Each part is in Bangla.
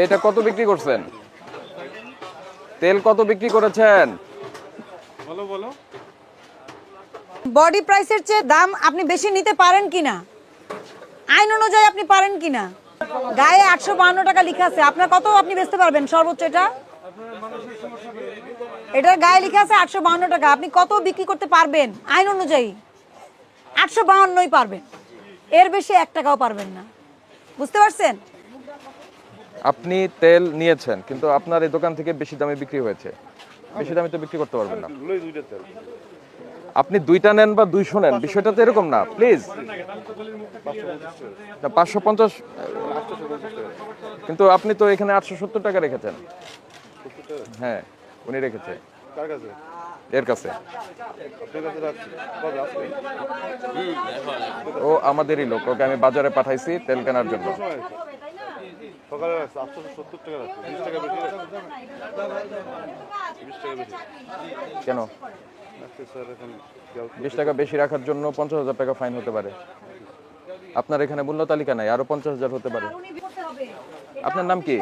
এটা কত বিক্রি করছেন? তেল কত বিক্রি করেছেন? বলো বলো। বডি প্রাইসের চেয়ে দাম আপনি বেশি নিতে পারেন কিনা, আইন অনুযায়ী আপনি পারেন কিনা? গায়ে 852 টাকা লেখা আছে, আপনার কত আপনি বেচতে পারবেন সর্বোচ্চ? এটার গায়ে লেখা আছে 852 টাকা, আপনি কত বিক্রি করতে পারবেন আইন অনুযায়ী? 852ই পারবেন, এর বেশি 1 টাকাও পারবেন না। বুঝতে পারছেন? আপনি তেল নিয়েছেন কিন্তু আপনার এই দোকান থেকে বেশি দামে বিক্রি হয়েছে। বেশি দামে তো বিক্রি করতে পারবেন না। আপনি 2টা নেন বা 200 নেন, বিষয়টা তো এরকম না। প্লিজ 550, কিন্তু আপনি তো এখানে 870 টাকা রেখেছেন। হ্যাঁ, উনি রেখেছে। এর কাছে ও আমাদেরই লোক, ওকে আমি বাজারে পাঠাইছি তেল কেনার জন্য। কেন 20 টাকা বেশি রাখার জন্য 50,000 টাকা ফাইন হতে পারে? আপনার এখানে মূল্য তালিকা নাই, আরো 50,000 হতে পারে। আপনার নাম কি?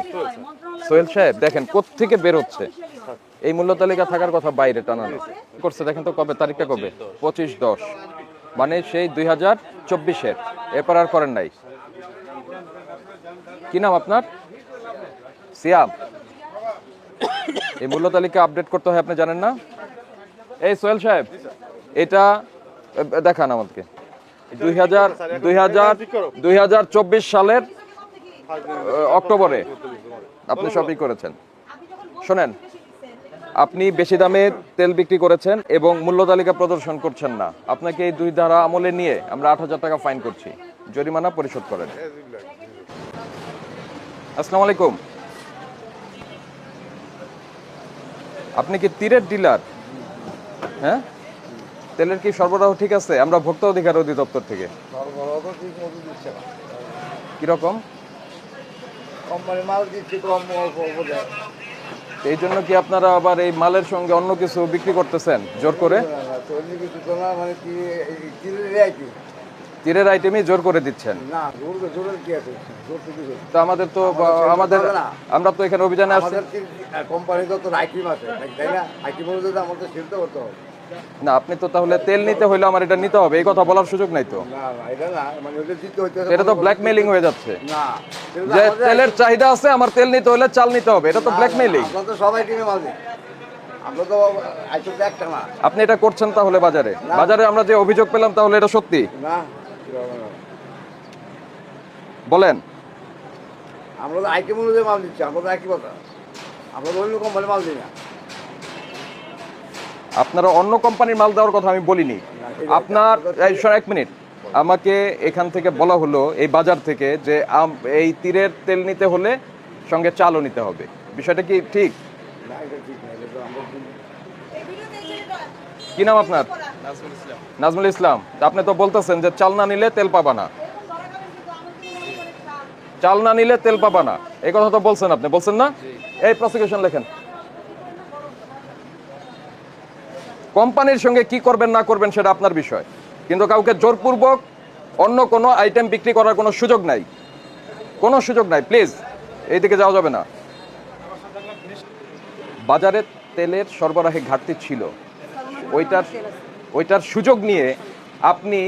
সোহেল সাহেব, দেখেন কোত্থেকে বের হচ্ছে। এই মূল্য তালিকা থাকার কথা বাইরে টানানো করছে। দেখেন তো কবে, তারিখটা কবে? 25/10, মানে সেই 2024-এর। এরপর আর করেন নাই। কি নাম আপনার? সিয়াম। এই মূল্য তালিকা আপডেট করতে হয়, আপনি জানেন না? এই সোহেল সাহেব, এটা দেখান আমাকে। 2024 সালের অক্টোবরে আপনি শপিং করেছেন। শোনেন, আপনি বেশি দামে তেল বিক্রি করেছেন এবং মূল্য তালিকা প্রদর্শন করছেন না। আপনাকে এই 2 ধারা আমলে নিয়ে আমরা 8,000 টাকা ফাইন করছি। জরিমানা পরিশোধ করেন। আসসালামু আলাইকুম। আপনি কি তীরের ডিলার? হ্যাঁ, তেলের কি সরবরাহ ঠিক আছে? আমরা ভোক্তা অধিকার অধিদপ্তর থেকে। কিরকম? এই জন্য কি আপনারা আবার এই মালের সঙ্গে অন্য কিছু বিক্রি করতেছেন জোর করে? তীরের আইটেমই জোর করে দিচ্ছেন। তো আমাদের তো আমরা তো এখানে অভিযানে আসছি। না, আপনি তো তাহলে তেল নিতে হইলে আমার এটা নিতে হবে, এই কথা বলার সুযোগ নাই তো। এটা তো ব্ল্যাকমেইলিং হয়ে যাচ্ছে। যে তেলের চাহিদা আছে, আমার তেল নিতে হলে চাল নিতে হবে, এটা তো ব্ল্যাকমেইলিং। আপনি এটা করছেন তাহলে বাজারে আমরা যে অভিযোগ পেলাম, তাহলে এটা সত্যি? বলেন। আমরা তো আইটেম অনুযায়ী মাল দিচ্ছি, আমরা তো একই কথা। আমরা তো অন্য কোম্পানির মাল দিই না। আপনারা অন্য কোম্পানির মাল দেওয়ার কথা আমি বলিনি। আপনার 1 মিনিট, আমাকে এখান থেকে বলা হলো এই বাজার থেকে যে এই তীরের তেল নিতে হলে সঙ্গে চালও নিতে হবে। বিষয়টা কি ঠিক? কি নাম আপনার? নাজমুল ইসলাম। আপনি তো বলতেছেন যে চাল না নিলে তেল পাবা না, চাল না নিলে তেল পাবা না, এই কথা তো বলছেন আপনি, বলছেন না? এই প্রসিকিউশন লেখেন। কোম্পানির সঙ্গে কি করবেন না করবেন সেটা আপনার বিষয়, কিন্তু কাউকে জোরপূর্বক অন্য কোনো আইটেম বিক্রি করার কোনো সুযোগ নাই, কোনো সুযোগ নাই। প্লিজ, এই দিকে যাওয়া যাবে না। বাজারে তেলের সরবরাহে ঘাটতি ছিল, ওইটার সুযোগ নিয়ে আপনি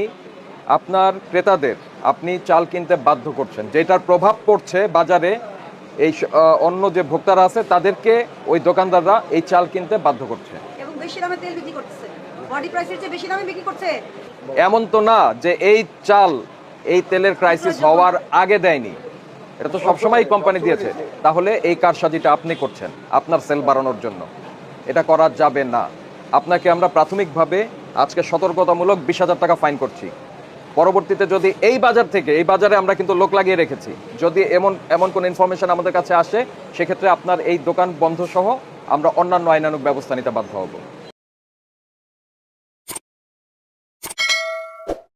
আপনার ক্রেতাদের আপনি চাল কিনতে বাধ্য করছেন, যেটার প্রভাব পড়ছে বাজারে। এই অন্য যে ভোক্তারা আছে তাদেরকে ওই দোকানদাররা এই চাল কিনতে বাধ্য করছে এবং বেশি দামে তেল বিক্রি করতেছে, বডি প্রাইসের চেয়ে বেশি দামে বিক্রি করছে। এমন তো না যে এই চাল এই তেলের ক্রাইসিস হওয়ার আগে দেয়নি, এটা তো সবসময় কোম্পানি দিয়েছে। তাহলে এই কারসাজিটা আপনি করছেন আপনার সেল বাড়ানোর জন্য, এটা করা যাবে না। আপনাকে আমরা প্রাথমিকভাবে আজকে সতর্কতামূলক 20,000 টাকা ফাইন করছি। পরবর্তীতে যদি এই বাজারে আমরা কিন্তু লোক লাগিয়ে রেখেছি, যদি এমন কোন ইনফরমেশন আমাদের কাছে আসে, সেক্ষেত্রে আপনার এই দোকান বন্ধ সহ আমরা অন্যান্য আইনানুগ ব্যবস্থা নিতে বাধ্য হব।